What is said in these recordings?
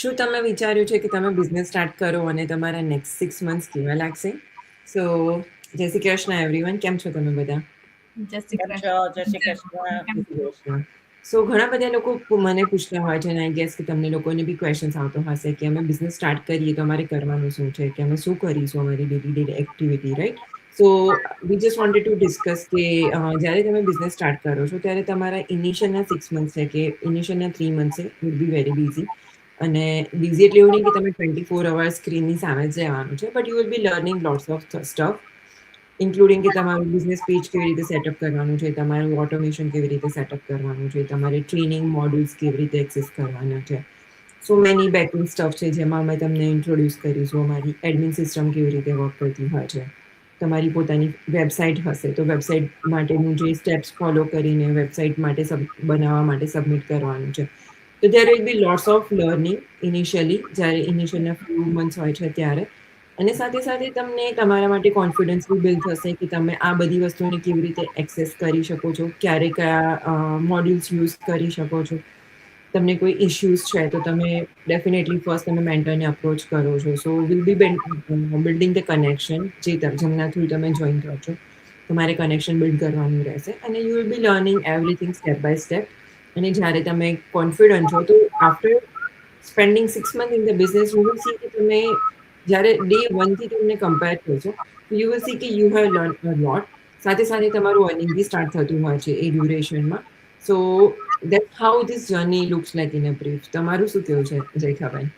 શું તમે વિચાર્યું છે કે તમે બિઝનેસ સ્ટાર્ટ કરો અને તમારા નેક્સ્ટ 6 મંથ્સ કેવા લાગશે? સો જય શ્રી કૃષ્ણ એવરીવન, કેમ છો તમે બધા? જય શ્રી કેમ છો? જય શ્રી કૃષ્ણ. કૃષ્ણ. જય શ્રી કૃષ્ણ. સો ઘણા બધા લોકો મને પૂછતા હોય છે અને આઈ ગેસ કે તમને લોકોને બી ક્વેશ્ચન્સ આવતો હશે કે અમે બિઝનેસ સ્ટાર્ટ કરીએ તો અમારે કરવાનું શું છે, કે અમે શું કરીશું અમારી daily activity, right? So we just wanted to discuss કે જ્યારે તમે બિઝનેસ સ્ટાર્ટ કરો છો ત્યારે તમારા ઇનિશિયલના 6 મંથ્સ છે કે ઇનિશિયલના 3 મંથ્સ છે વુડ બી વેરી બિઝી. અને બિઝી એટલે એવું નહીં કે તમે 24 અવર્સ સ્ક્રીનની સામે જ રહેવાનું છે, but you will be learning lots of stuff, including કે તમારું બિઝનેસ પેજ કેવી રીતે સેટઅપ કરવાનું છે, તમારું ઓટોમેશન કેવી રીતે સેટઅપ કરવાનું છે, તમારે ટ્રેનિંગ મોડ્યુલ્સ કેવી રીતે એક્સેસ કરવાના છે. સો મેની બેકિંગ સ્ટફ છે જેમાં અમે તમને ઇન્ટ્રોડ્યુસ કરીશું. અમારી એડમિન સિસ્ટમ કેવી રીતે વર્ક કરતી હોય છે. તમારી પોતાની વેબસાઇટ હશે તો વેબસાઇટ માટેનું જે સ્ટેપ્સ ફોલો કરીને વેબસાઇટ માટે બનાવવા માટે સબમિટ કરવાનું છે. તો there will be lots of learning initially, જ્યારે ઇનિશિયલના ફ્યુ મંથ્સ હોય છે ત્યારે. અને સાથે સાથે તમને તમારા માટે કોન્ફિડન્સ બી બિલ્ડ થશે કે તમે આ બધી વસ્તુઓને કેવી રીતે એક્સેસ કરી શકો છો, ક્યારે કયા મોડ્યુલ્સ યુઝ કરી શકો છો. તમને કોઈ ઇશ્યુઝ છે તો તમે ડેફિનેટલી ફર્સ્ટ તમે મેન્ટરને અપ્રોચ કરો છો. So will be building the connection, જેમના થ્રુ તમે જોઈન થયો છો. તમારે કનેક્શન બિલ્ડ કરવાનું રહેશે અને you will be learning everything step by step. અને જ્યારે તમે કોન્ફિડન્ટ છો તો after spending 6 month in the business you will see કે તમે જ્યારે ડે 1 થી તમને કમ્પેર કરશો તો યુ વિલ સી કે you have learn a lot. સાથે સાથે તમારું અર્નિંગ બી સ્ટાર્ટ થતું હોય છે એ ડ્યુરેશનમાં. So that's how this journey looks like in a brief. તમારું શું કહેવું છે જયખાભાઈ?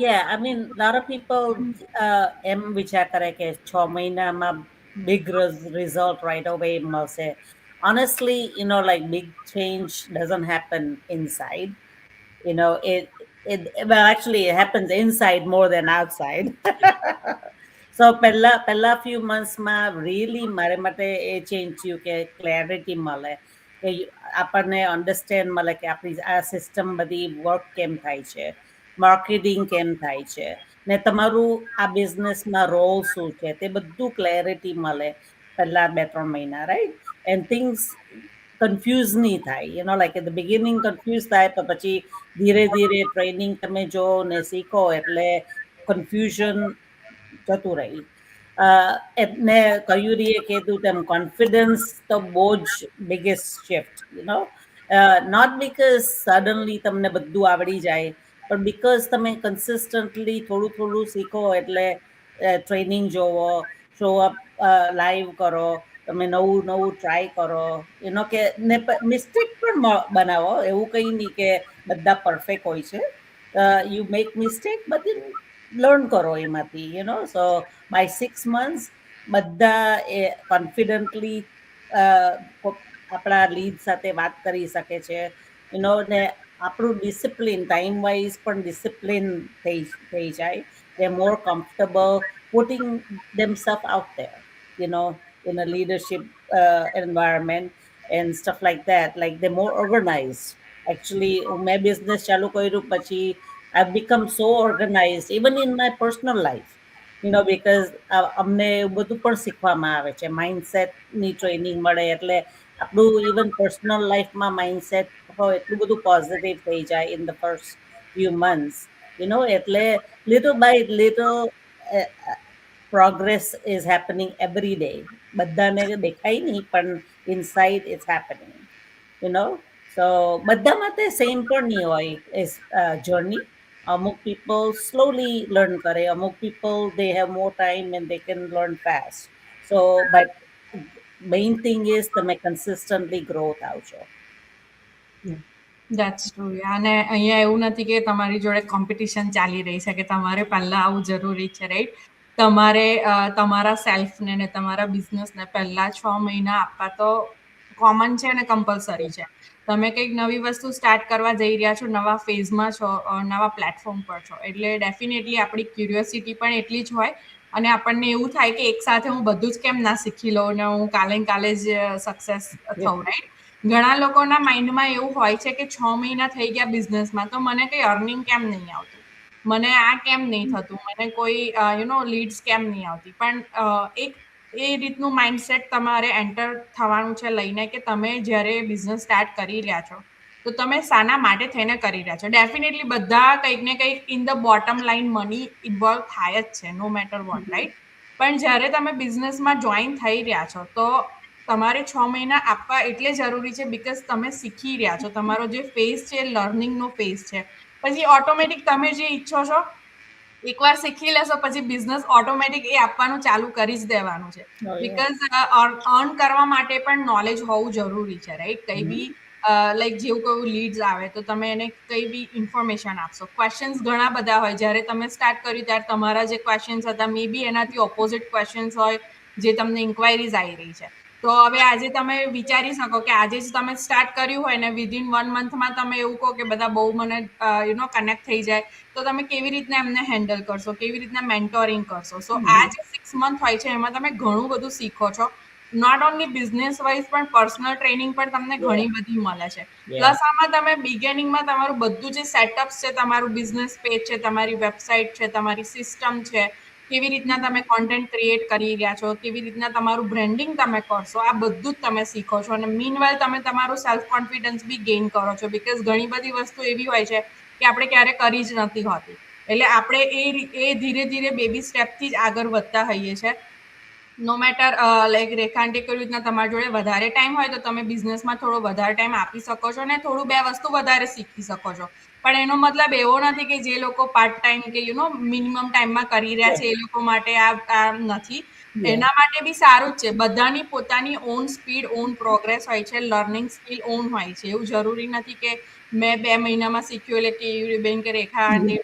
Yeah, I mean, a lot of people એમ વિચાર કરે કે 6 મહિનામાં big result right away મળશે. Honestly, like big change doesn't happen inside. Well, actually, it happens inside more than outside. So પહેલા few months માં really મારે માટે એ ચેન્જ થયું કે ક્લેરિટી મળે, કે આપણને અન્ડરસ્ટેન્ડ મળે કે આપણી આ સિસ્ટમ બધી વર્ક કેમ થાય છે, માર્કેટિંગ કેમ થાય છે, ને તમારું આ બિઝનેસમાં રોલ શું છે તે બધું ક્લેરિટી મળે પહેલા 2-3 મહિના, રાઈટ? એન્ડ થિંગ્સ કન્ફ્યુઝ નહીં થાય, like at the beginning confuse થાય, તો પછી ધીરે ધીરે ટ્રેનિંગ તમે જો ને શીખો એટલે કન્ફ્યુઝન જતું રહી. એમને કહ્યું રહીએ કીધું તેમ કોન્ફિડન્સ તો બહુ જ biggest shift, not because suddenly તમને બધું આવડી જાય, પણ બીકોઝ તમે કન્સિસ્ટન્ટલી થોડું થોડું શીખો એટલે ટ્રેનિંગ જોવો, શો અપ લાઈવ કરો, તમે નવું નવું ટ્રાય કરો, કે ને મિસ્ટેક પણ બનાવો. એવું કંઈ નહીં કે બધા પરફેક્ટ હોય છે. You make mistake but learn કરો એમાંથી, સો બાય 6 મંથ્સ બધા એ કોન્ફિડન્ટલી આપણા લીડ સાથે વાત કરી શકે છે, ને આપણું ડિસિપ્લિન ટાઈમ વાઇઝ પણ ડિસિપ્લિન થઈ જાય. They're more comfortable putting themselves out there, in a leadership environment and stuff like that. Like they're more organized. Actually, મેં બિઝનેસ ચાલુ કર્યું પછી I've become so organized, even in my personal life. Because અમને એવું બધું પણ શીખવામાં આવે છે, માઇન્ડસેટની ટ્રેનિંગ મળે એટલે આપણું ઇવન પર્સનલ લાઈફમાં માઇન્ડસેટ હોય એટલું બધું પોઝિટિવ થઈ જાય in the first few months. એટલે little by little progress is happening every day. બધાને દેખાય નહીં પણ inside it's happening, so બધા માટે સેમ પણ નહીં હોય is journey. અમુક people slowly learn કરે, અમુક people they have more time and they can learn fast. So but main thing is તમે consistently grow થાવ છો. That's true. અને અહીંયા એવું નથી કે તમારી જોડે કોમ્પિટિશન ચાલી રહી છે કે તમારે પહેલા આવું જરૂરી છે, રાઈટ? તમારે તમારા સેલ્ફને ને તમારા બિઝનેસને પહેલા 6 મહિના આપવા તો કોમન છે અને કમ્પલસરી છે. તમે કંઈક નવી વસ્તુ સ્ટાર્ટ કરવા જઈ રહ્યા છો, નવા ફેઝમાં છો, નવા પ્લેટફોર્મ પર છો, એટલે ડેફિનેટલી આપણી ક્યુરિયોસિટી પણ એટલી જ હોય અને આપણને એવું થાય કે એક સાથે હું બધું જ કેમ ના શીખી લઉં ને હું કાલે જ સક્સેસ થઉં, રાઈટ? ઘણા લોકોના માઇન્ડમાં એવું હોય છે કે 6 મહિના થઈ ગયા બિઝનેસમાં તો મને કંઈ અર્નિંગ કેમ નહીં આવતું, મને આ કેમ નહીં થતું, મને કોઈ લીડ્સ કેમ નહીં આવતી. પણ એક એ રીતનું માઇન્ડસેટ તમારે એન્ટર થવાનું છે લઈને કે તમે જ્યારે બિઝનેસ સ્ટાર્ટ કરી રહ્યા છો તો તમે શાના માટે થઈને કરી રહ્યા છો. ડેફિનેટલી બધા કંઈક ને કંઈક in the bottom line money involve થાય જ છે, નો મેટર વોટ, રાઈટ? પણ જ્યારે તમે બિઝનેસમાં જોઈન થઈ રહ્યા છો તો તમારે 6 મહિના આપવા એટલે જરૂરી છે બિકોઝ તમે શીખી રહ્યા છો. તમારો જે ફેઝ છે લર્નિંગનો ફેઝ છે. પછી ઓટોમેટિક તમે જે ઈચ્છો છો એકવાર શીખી લેશો પછી બિઝનેસ ઓટોમેટિક એ આપવાનું ચાલુ કરી જ દેવાનું છે. Oh, yeah. બિકોઝ અર્ન કરવા માટે પણ નોલેજ હોવું જરૂરી છે, રાઈટ? કંઈ બી લાઈક જેવું કહું લીડ્સ આવે તો તમે એને કંઈ બી ઇન્ફોર્મેશન આપશો. ક્વેશ્ચન્સ ઘણા બધા હોય. જ્યારે તમે સ્ટાર્ટ કર્યું ત્યારે તમારા જે ક્વેશ્ચન્સ હતા મે બી એનાથી ઓપોઝિટ ક્વેશ્ચન્સ હોય જે તમને ઇન્ક્વાયરીઝ આવી રહી છે. તો હવે આજે તમે વિચારી શકો કે આજે જ તમે સ્ટાર્ટ કર્યું હોય ને વિધિન 1 મંથમાં તમે એવું કહો કે બધા બહુ મને કનેક્ટ થઈ જાય તો તમે કેવી રીતના એમને હેન્ડલ કરશો, કેવી રીતના મેન્ટોરિંગ કરશો. સો આ જે 6 મંથ હોય છે એમાં તમે ઘણું બધું શીખો છો. નોટ ઓનલી બિઝનેસ વાઇઝ પણ પર્સનલ ટ્રેનિંગ પણ તમને ઘણી બધી મળે છે. પ્લસ આમાં તમે બિગિનિંગમાં તમારું બધું જે સેટઅપ છે, તમારું બિઝનેસ પેજ છે, તમારી વેબસાઇટ છે, તમારી સિસ્ટમ છે, કેવી રીતના તમે કોન્ટેન્ટ ક્રિએટ કરી રહ્યા છો, કેવી રીતના તમારું બ્રેન્ડિંગ તમે કરશો, આ બધું જ તમે શીખો છો. અને મીનવાઇલ તમે તમારું સેલ્ફ કોન્ફિડન્સ બી ગેઇન કરો છો બિકોઝ ઘણી બધી વસ્તુ એવી હોય છે કે આપણે ક્યારે કરી જ નથી હોતી. એટલે આપણે એ ધીરે ધીરે બેબી સ્ટેપથી જ આગળ વધતા હોઈએ છીએ. નો મેટર લાઈક રેખાંતે કેવી રીતના તમારી જોડે વધારે ટાઈમ હોય તો તમે બિઝનેસમાં થોડો વધારે ટાઈમ આપી શકો છો ને થોડું 2 વસ્તુ વધારે શીખી શકો છો. પણ એનો મતલબ એવો નથી કે જે લોકો પાર્ટ ટાઈમ કે મિનિમમ ટાઈમમાં કરી રહ્યા છે એ લોકો માટે આ નથી. એના માટે બી સારું જ છે. બધાની પોતાની ઓન સ્પીડ, ઓન પ્રોગ્રેસ હોય છે, લર્નિંગ સ્કિલ ઓન હોય છે. એવું જરૂરી નથી કે મેં 2 મહિનામાં શીખ્યું એટલે કે એવી બેન કે રેખા આંટી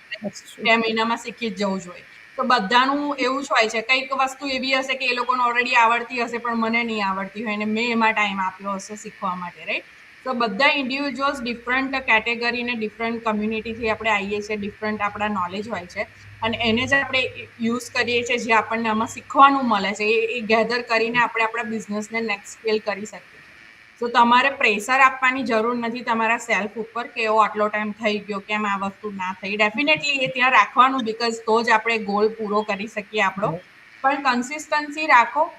2 મહિનામાં શીખી જ જવું જોઈએ. તો બધાનું એવું જ હોય છે. કંઈક વસ્તુ એવી હશે કે એ લોકોને ઓલરેડી આવડતી હશે પણ મને નહીં આવડતી હોય અને મેં એમાં ટાઈમ આપ્યો હશે શીખવા માટે, રાઈટ? તો બધા ઇન્ડિવિજ્યુઅલ્સ ડિફરન્ટ કેટેગરી ને ડિફરન્ટ કમ્યુનિટીથી આપણે આવીએ છીએ, ડિફરન્ટ આપણા નોલેજ હોય છે અને એને જ આપણે યુઝ કરીએ છીએ જે આપણને આમાં શીખવાનું મળે છે એ ગેધર કરીને આપણે આપણા બિઝનેસને નેક્સ્ટ સ્કેલ કરી શકીએ છીએ. તો તમારે પ્રેશર આપવાની જરૂર નથી તમારા સેલ્ફ ઉપર કે એવો આટલો ટાઈમ થઈ ગયો કેમ આ વસ્તુ ના થઈ. ડેફિનેટલી એ ત્યાં રાખવાનું બિકોઝ તો જ આપણે ગોલ પૂરો કરી શકીએ આપણો. પણ કન્સિસ્ટન્સી રાખો.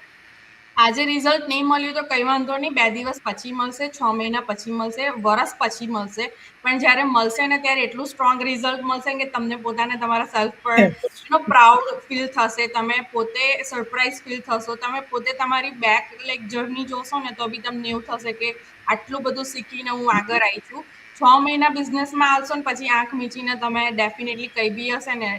આજે રિઝલ્ટ નહીં મળ્યું તો કંઈ વાંધો નહીં, 2 દિવસ પછી મળશે, 6 મહિના પછી મળશે, વર્ષ પછી મળશે. પણ જ્યારે મળશે ને ત્યારે એટલું સ્ટ્રોંગ રિઝલ્ટ મળશે કે તમને પોતાને તમારા સેલ્ફ પર પ્રાઉડ ફીલ થશે. તમે પોતે સરપ્રાઈઝ ફીલ થશો. તમે પોતે તમારી બેક લાઈક જર્ની જોશો ને તો બી તમને એવું થશે કે આટલું બધું શીખીને હું આગળ આવી છું. 6 મહિના બિઝનેસમાં આવશો ને પછી આંખ મીચીને તમે ડેફિનેટલી કંઈ બી હશે ને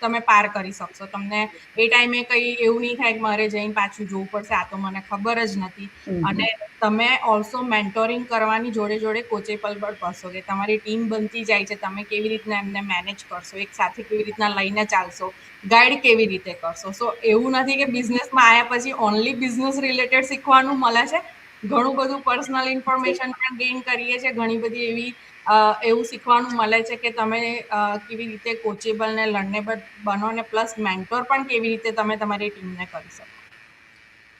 તમે પાર કરી શકશો. તમને એ ટાઈમે કંઈ એવું નહીં થાય કે મારે જઈને પાછું જોવું પડશે, આ તો મને ખબર જ નથી. અને તમે ઓલ્સો મેન્ટોરિંગ કરવાની જોડે જોડે કોચેબલ પણ કરશો કે તમારી ટીમ બનતી જાય છે. તમે કેવી રીતના એમને મેનેજ કરશો, એક સાથે કેવી રીતના લઈને ચાલશો, ગાઈડ કેવી રીતે કરશો. સો એવું નથી કે બિઝનેસમાં આવ્યા પછી ઓનલી બિઝનેસ રિલેટેડ શીખવાનું મળે છે. ઘણું બધું પર્સનલ ઇન્ફોર્મેશન પણ ગેઇન કરીએ છીએ. ઘણી બધી એવી એવું શીખવાનું મળે છે કે તમે કેવી રીતે કોચેબલ ને લર્નેબલ બનો અને પ્લસ મેન્ટોર પણ કેવી રીતે તમે તમારી ટીમને કરી શકો.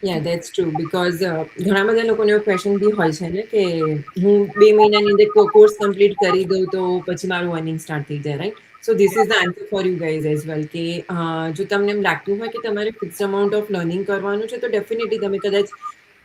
યા ધેટ્સ ટ્રુ બિકોઝ ઘણા બધા લોકોને એવો ક્વેશ્ચન બી હોય છે ને કે હું 2 મહિનાની અંદર કોર્સ કમ્પ્લીટ કરી દઉં તો પછી મારું અર્નિંગ સ્ટાર્ટ થઈ જાય, right? So this is the answer for you guys as well કે જો તમને એમ લાગતું હોય કે તમારે ફિક્સ અમાઉન્ટ ઓફ લર્નિંગ કરવાનું છે તો ડેફિનેટલી તમે કદાચ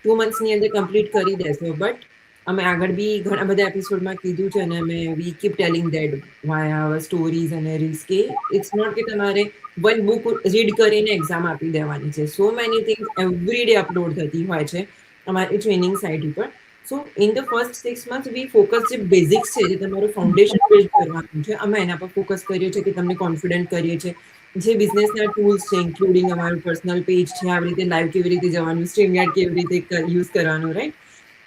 2 મંથ્સની અંદર કમ્પ્લીટ કરી દેશો. બટ અમે આગળ બી ઘણા બધા એપિસોડમાં કીધું છે અને અમે we keep telling that why our stories અને રીલ્સ કે ઇટ્સ નોટ કે તમારે વન બુક રીડ કરીને એક્ઝામ આપી દેવાની છે. So many things every day upload થતી હોય છે અમારી ટ્રેનિંગ સાઇટ ઉપર. So in the first 6 months we focus જે બેઝિક્સ છે જે તમારું ફાઉન્ડેશન બિલ્ડ કરવાનું છે અમે એના પર ફોકસ કરીએ છીએ કે તમને કોન્ફિડન્ટ કરીએ છીએ. જે બિઝનેસના ટૂલ્સ છે ઇન્ક્લુડિંગ અમારું પર્સનલ પેજ છે, આવી રીતે લાઈવ કેવી રીતે જવાનું, સ્ટ્રીમયાર્ડ કેવી રીતે યુઝ કરવાનું, રાઈટ?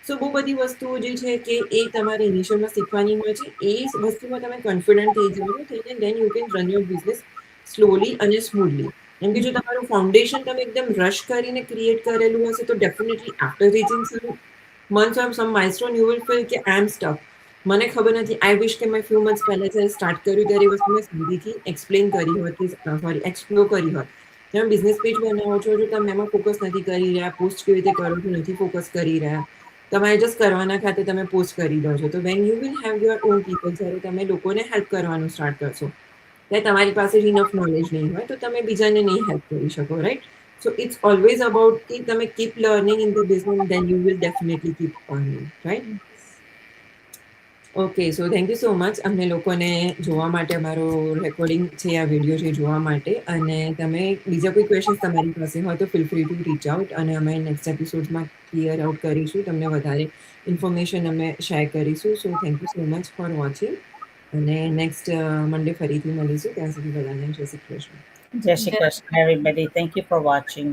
સો બહુ બધી વસ્તુઓ જે છે કે એ તમારે ઇનિશિયલમાં શીખવાની હોય છે. એ વસ્તુમાં તમે કોન્ફિડન્ટ થઈ જાઓ છો થઈને then you can run your business slowly અને સ્મૂથલી. કેમ કે જો તમારું ફાઉન્ડેશન તમે એકદમ રશ કરીને ક્રિએટ કરેલું હશે તો definitely after reaching some months of some milestone you will feel કે આઈ એમ સ્ટક. મને ખબર નથી. આઈ વિશ કે મેં ફ્યુ મંથ્સ પહેલા જ્યારે સ્ટાર્ટ કર્યું ત્યારે એ વસ્તુ મેં શાંતિથી એક્સપ્લેન કરી હોત કે સોરી એક્સપ્લોર કરી હોત. તમે બિઝનેસ પેજ બનાવો છો જો તમે એમાં ફોકસ નથી કરી રહ્યા, પોસ્ટ કેવી રીતે કરો છો નથી ફોકસ કરી રહ્યા, તમારે જસ્ટ કરવાના ખાતે તમે પોસ્ટ કરી દો છો. તો when you will have your own people, જ્યારે તમે લોકોને હેલ્પ કરવાનું સ્ટાર્ટ કરશો ત્યારે તમારી પાસે ઇનફ નોલેજ નહીં હોય તો તમે બીજાને નહીં હેલ્પ કરી શકો, right? So it's always about કે તમે keep learning in the business then you will definitely keep earning, right? Okay, so thank you so much અમને લોકોને જોવા માટે, અમારો રેકોર્ડિંગ છે, આ વિડીયો છે જોવા માટે. અને તમે બીજા કોઈ ક્વેશ્ચન્સ તમારી પાસે હોય તો feel free to reach out, અને અમે નેક્સ્ટ એપિસોડ્સમાં ક્લિયર આઉટ કરીશું. તમને વધારે ઇન્ફોર્મેશન અમે શેર કરીશું. સો thank you so much for watching, અને નેક્સ્ટ મંડે ફરીથી મળીશું. ત્યાં સુધી બધાને જય શ્રી કૃષ્ણ. જય Shri Krishna, everybody. Thank you for watching.